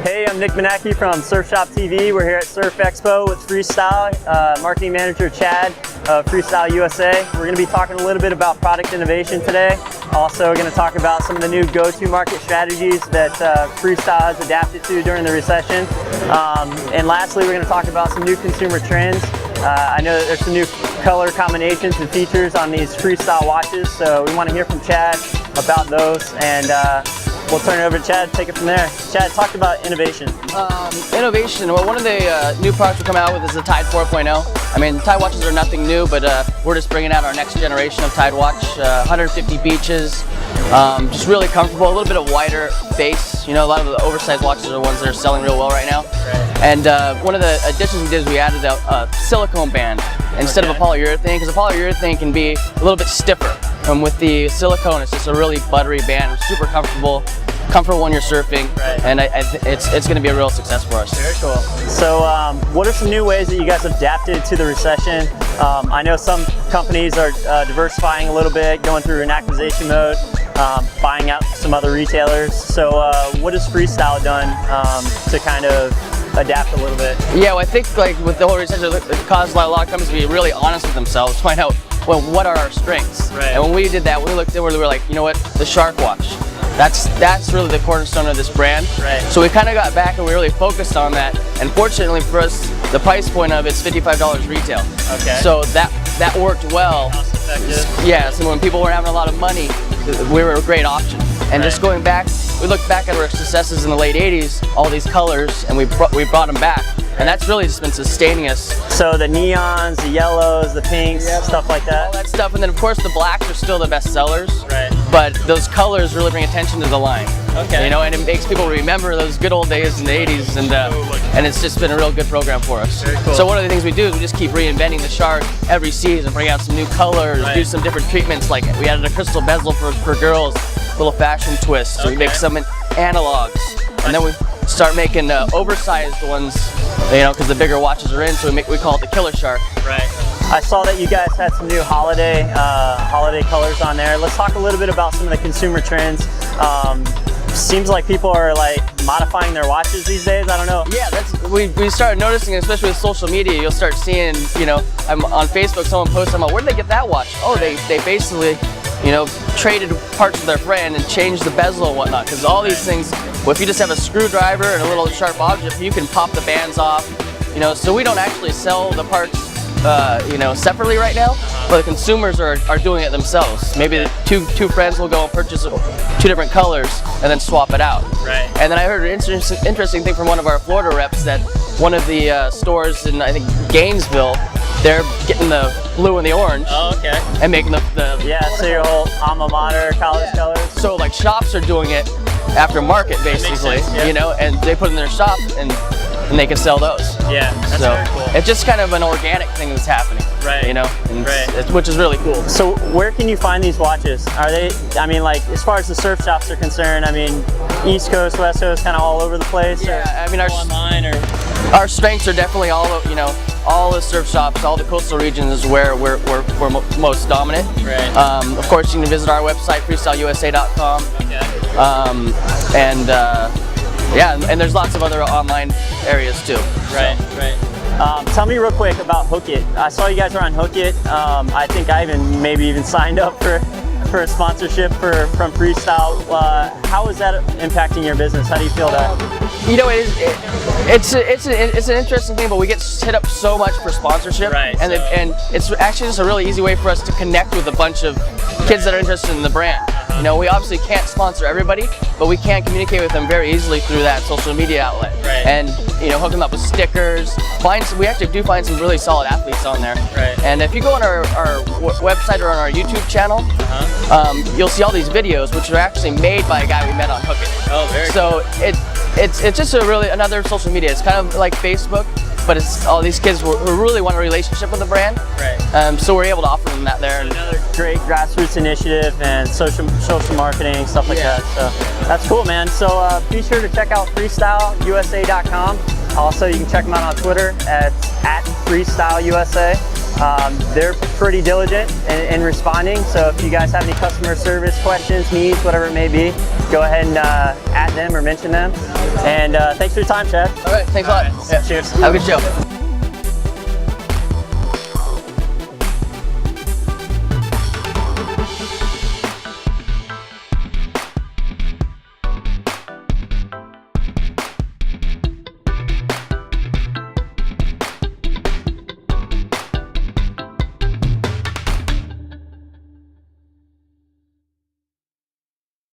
Hey, I'm Nick Manacki from Surf Shop TV. We're here at Surf Expo with FreeStyle, marketing manager Chad of FreeStyle USA. We're going to be talking a little bit about product innovation today. Also, we're going to talk about some of the new go-to-market strategies that FreeStyle has adapted to during the recession. And lastly, we're going to talk about some new consumer trends. I know that there's some new color combinations and features on these FreeStyle watches, so we want to hear from Chad about those, and we'll turn it over to Chad, take it from there. Chad, talk about innovation. Innovation, well, one of the new products we're coming out with is the Tide 4.0. I mean, Tide watches are nothing new, but we're just bringing out our next generation of Tide watch. 150 beaches, just really comfortable, a little bit of wider base. You know, a lot of the oversized watches are the ones that are selling real well right now. Right. And one of the additions we did is we added a silicone band instead of a polyurethane, because a polyurethane can be a little bit stiffer. And with the silicone, it's just a really buttery band, super comfortable when you're surfing, right. And it's going to be a real success for us. Very cool. So what are some new ways that you guys have adapted to the recession? I know some companies are diversifying a little bit, going through an acquisition mode, buying out some other retailers. So what has FreeStyle done to kind of adapt a little bit? Yeah, well, I think like with the whole recession, it caused a lot of companies to be really honest with themselves, find out, well, what are our strengths? Right. And when we did that, we looked at, we were like, you know what, the Shark watch. That's really the cornerstone of this brand. Right. So we kind of got back and we really focused on that. And fortunately for us, the price point of it's $55 retail. Okay. So that worked well. Cost effective. Yeah. So when people were having a lot of money, we were a great option. And just going back, we looked back at our successes in the late '80s, all these colors, and we brought them back. And that's really just been sustaining us. So the neons, the yellows, the pinks, stuff like that? All that stuff, and then of course the blacks are still the best sellers. Right. But those colors really bring attention to the line. Okay. You know, and it makes people remember those good old days in the '80s, and it's just been a real good program for us. Very cool. So one of the things we do is we just keep reinventing the Shark every season, bring out some new colors, do some different treatments. Like we added a crystal bezel for girls, little fashion twist. So we make some analogs, and then we start making oversized ones, you know, because the bigger watches are in, so we call it the Killer Shark. Right. I saw that you guys had some new holiday colors on there. Let's talk a little bit about some of the consumer trends. Seems like people are like modifying their watches these days. I don't know. Yeah, we started noticing, especially with social media. You'll start seeing, you know, I'm on Facebook. Someone posts, I'm like, where did they get that watch? Oh, they basically, you know, traded parts of their friend and changed the bezel and whatnot. Because all these things, well, if you just have a screwdriver and a little sharp object, you can pop the bands off. You know, so we don't actually sell the parts, you know, separately right now, but the consumers are doing it themselves. Maybe two friends will go and purchase 2 different colors and then swap it out. Right. And then I heard an interesting thing from one of our Florida reps that one of the stores in, I think, Gainesville, they're getting the blue and the orange. Oh, okay. And making the so your whole alma mater college colors. So like shops are doing it after market basically, you know, and they put it in their shop and they can sell those. Yeah, that's very cool. It's just kind of an organic thing that's happening, right? You know, which is really cool. So where can you find these watches? Are they, I mean, like as far as the surf shops are concerned, I mean, East Coast, West Coast, kind of all over the place? Yeah, I mean, online or? Our strengths are definitely all, you know, all the surf shops, all the coastal regions is where we're most dominant. Right. Of course, you can visit our website, FreeStyleUSA.com. Okay. Yeah, and there's lots of other online areas too. Right, right. Tell me real quick about Hook It. I saw you guys are on Hook It. I think I maybe even signed up for a sponsorship from FreeStyle. How is that impacting your business? How do you feel that? You know, it's an interesting thing, but we get hit up so much for sponsorship, right? And it's actually just a really easy way for us to connect with a bunch of kids that are interested in the brand. You know, we obviously can't sponsor everybody, but we can communicate with them very easily through that social media outlet. Right. And, you know, hook them up with stickers. We actually do find some really solid athletes on there. Right. And if you go on our website or on our YouTube channel, you'll see all these videos, which are actually made by a guy we met on Hook It. Oh, very cool. So it's just another social media. It's kind of like Facebook, but it's all these kids who really want a relationship with the brand. Right. So we're able to offer them that there. Another great grassroots initiative and social marketing, stuff like that. So that's cool, man. So be sure to check out FreeStyleUSA.com. Also, you can check them out on Twitter at FreeStyleUSA. They're pretty diligent in responding, so if you guys have any customer service questions, needs, whatever it may be, go ahead and add them or mention them. And thanks for your time, Chad. All right, thanks a lot. Yeah. Cheers. Have a good show.